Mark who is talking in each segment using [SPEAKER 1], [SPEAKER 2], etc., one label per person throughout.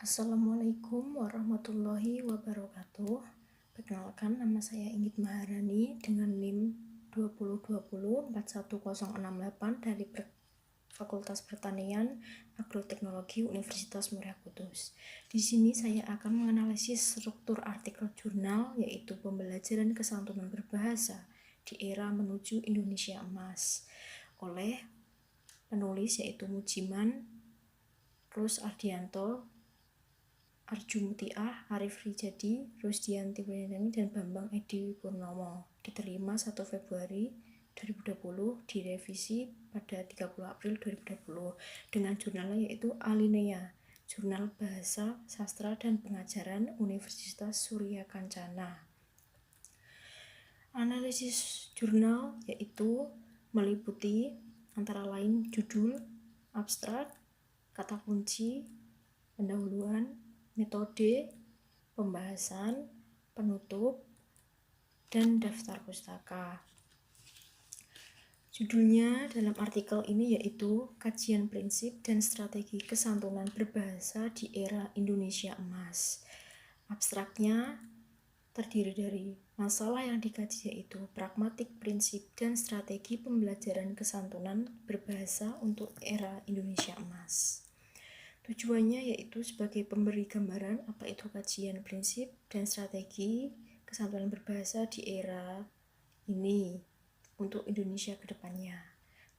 [SPEAKER 1] Assalamualaikum warahmatullahi wabarakatuh. Perkenalkan, nama saya Inggit Maharani dengan NIM 2020-41068 dari Fakultas Pertanian Agroteknologi Universitas Muria Kudus. Di sini saya akan menganalisis struktur artikel jurnal, yaitu pembelajaran kesantunan berbahasa di era menuju Indonesia Emas, oleh penulis yaitu Mujiman, Rus Ardianto, Arjumutiah, Arif Rijadi, Rusdianti Wulandari, dan Bambang Edi Purnomo. Diterima 1 Februari 2020, direvisi pada 30 April 2020 dengan jurnalnya yaitu Alinea, Jurnal Bahasa, Sastra, dan Pengajaran Universitas Surya Kencana. Analisis jurnal yaitu meliputi antara lain judul, abstrak, kata kunci, pendahuluan, metode, pembahasan, penutup, dan daftar pustaka. Judulnya dalam artikel ini yaitu Kajian Prinsip dan Strategi Kesantunan Berbahasa di Era Indonesia Emas. Abstraknya terdiri dari masalah yang dikaji yaitu pragmatik, prinsip, dan strategi pembelajaran kesantunan berbahasa untuk era Indonesia Emas. Tujuannya yaitu sebagai pemberi gambaran apa itu kajian prinsip dan strategi kesantunan berbahasa di era ini untuk Indonesia ke depannya,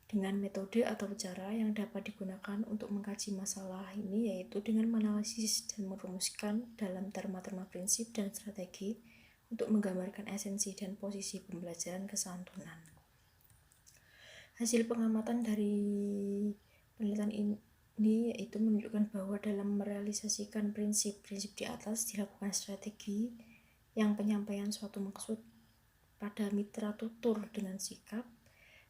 [SPEAKER 1] dengan metode atau cara yang dapat digunakan untuk mengkaji masalah ini yaitu dengan menganalisis dan merumuskan dalam terma-terma prinsip dan strategi untuk menggambarkan esensi dan posisi pembelajaran kesantunan. Hasil pengamatan dari penelitian ini yaitu menunjukkan bahwa dalam merealisasikan prinsip-prinsip di atas dilakukan strategi yang penyampaian suatu maksud pada mitra tutur dengan sikap,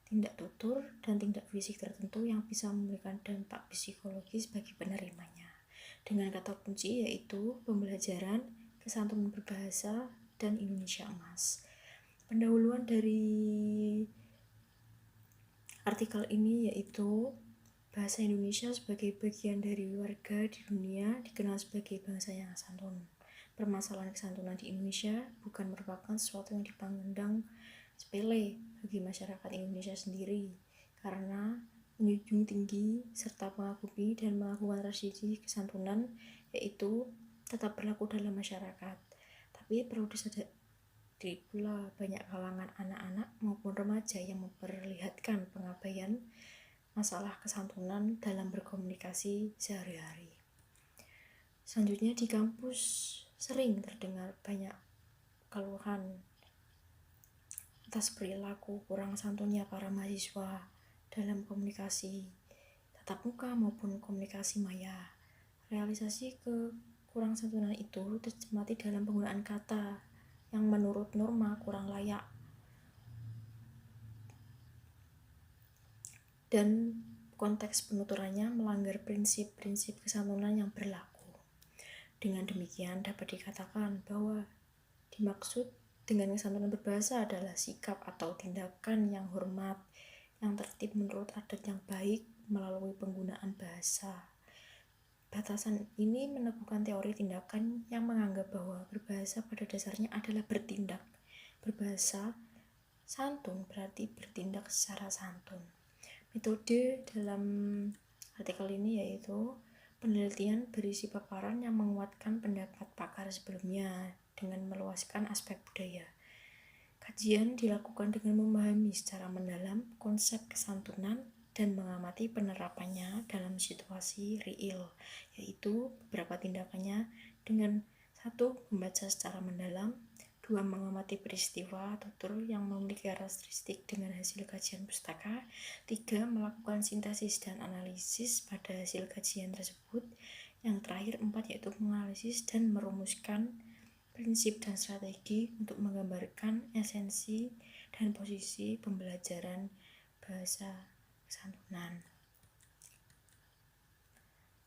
[SPEAKER 1] tindak tutur, dan tindak fisik tertentu yang bisa memberikan dampak psikologis bagi penerimanya. Dengan kata kunci yaitu pembelajaran kesantunan berbahasa dan Indonesia Emas. Pendahuluan dari artikel ini yaitu bahasa Indonesia sebagai bagian dari warga di dunia dikenal sebagai bangsa yang santun. Permasalahan kesantunan di Indonesia bukan merupakan sesuatu yang dipandang sepele bagi masyarakat Indonesia sendiri, karena menjunjung tinggi serta mengagumi dan melakukan tradisi kesantunan yaitu tetap berlaku dalam masyarakat. Tapi perlu disadari pula banyak kalangan anak-anak maupun remaja yang memperlihatkan pengabaian masalah kesantunan dalam berkomunikasi sehari-hari. Selanjutnya, di kampus sering terdengar banyak keluhan atas perilaku kurang santunnya para mahasiswa dalam komunikasi tatap muka maupun komunikasi maya. Realisasi kekurang santunan itu tercermati dalam penggunaan kata yang menurut norma kurang layak dan konteks penuturannya melanggar prinsip-prinsip kesantunan yang berlaku. Dengan demikian dapat dikatakan bahwa dimaksud dengan kesantunan berbahasa adalah sikap atau tindakan yang hormat, yang tertib menurut adat yang baik melalui penggunaan bahasa. Batasan ini meneguhkan teori tindakan yang menganggap bahwa berbahasa pada dasarnya adalah bertindak. Berbahasa santun berarti bertindak secara santun. Metode dalam artikel ini yaitu penelitian berisi paparan yang menguatkan pendapat pakar sebelumnya dengan meluaskan aspek budaya. Kajian dilakukan dengan memahami secara mendalam konsep kesantunan dan mengamati penerapannya dalam situasi real, yaitu beberapa tindakannya dengan 1. Membaca secara mendalam, 2. Mengamati peristiwa tutur yang memiliki karakteristik dengan hasil kajian pustaka, 3. Melakukan sintesis dan analisis pada hasil kajian tersebut, yang terakhir 4. Yaitu menganalisis dan merumuskan prinsip dan strategi untuk menggambarkan esensi dan posisi pembelajaran bahasa kesantunan.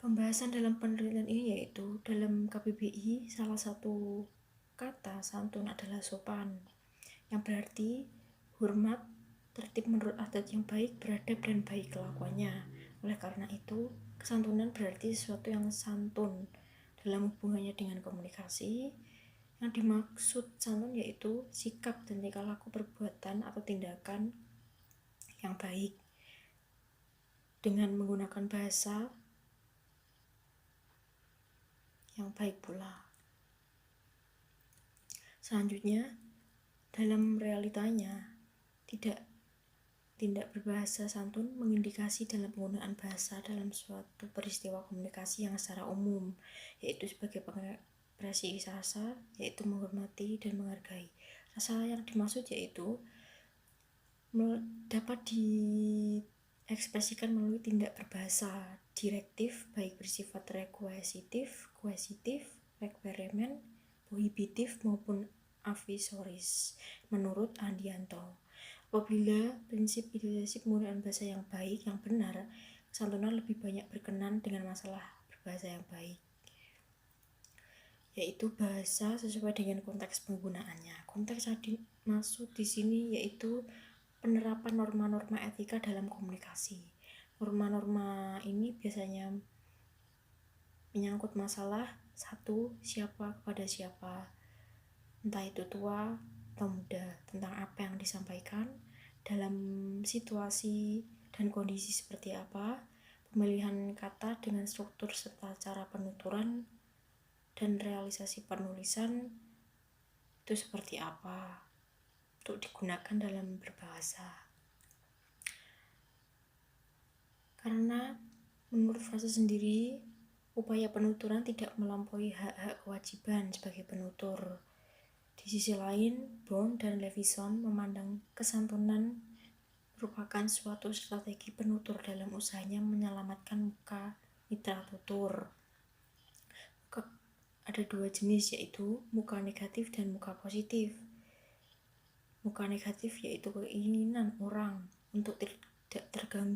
[SPEAKER 1] Pembahasan dalam penelitian ini yaitu dalam KBBI salah satu kata santun adalah sopan, yang berarti hormat, tertib menurut adat yang baik, beradab dan baik kelakuannya. Oleh karena itu, kesantunan berarti sesuatu yang santun dalam hubungannya dengan komunikasi. Yang dimaksud santun yaitu sikap dan tingkah laku, perbuatan atau tindakan yang baik dengan menggunakan bahasa yang baik pula. Selanjutnya, dalam realitanya tindak berbahasa santun mengindikasi dalam penggunaan bahasa dalam suatu peristiwa komunikasi yang secara umum, yaitu sebagai ekspresi rasa, yaitu menghormati dan menghargai. Rasa yang dimaksud yaitu dapat diekspresikan melalui tindak berbahasa direktif, baik bersifat rekuensitif, koersitif, eksperimen, prohibitif maupun avisoris. Menurut Andianto, apabila prinsip idealisasi penggunaan bahasa yang baik, yang benar, kesantunan lebih banyak berkenan dengan masalah berbahasa yang baik, yaitu bahasa sesuai dengan konteks penggunaannya. Konteks yang dimaksud di sini yaitu penerapan norma-norma etika dalam komunikasi. Norma-norma ini biasanya menyangkut masalah satu, siapa kepada siapa, entah itu tua atau muda, tentang apa yang disampaikan, dalam situasi dan kondisi seperti apa, pemilihan kata dengan struktur serta cara penuturan, dan realisasi penulisan itu seperti apa untuk digunakan dalam berbahasa. Karena menurut Frase sendiri, upaya penuturan tidak melampaui hak-hak kewajiban sebagai penutur. Di sisi lain, Brown dan Levison memandang kesantunan merupakan suatu strategi penutur dalam usahanya menyelamatkan muka mitra tutur. Ada dua jenis, yaitu muka negatif dan muka positif. Muka negatif yaitu keinginan orang untuk tidak terganggu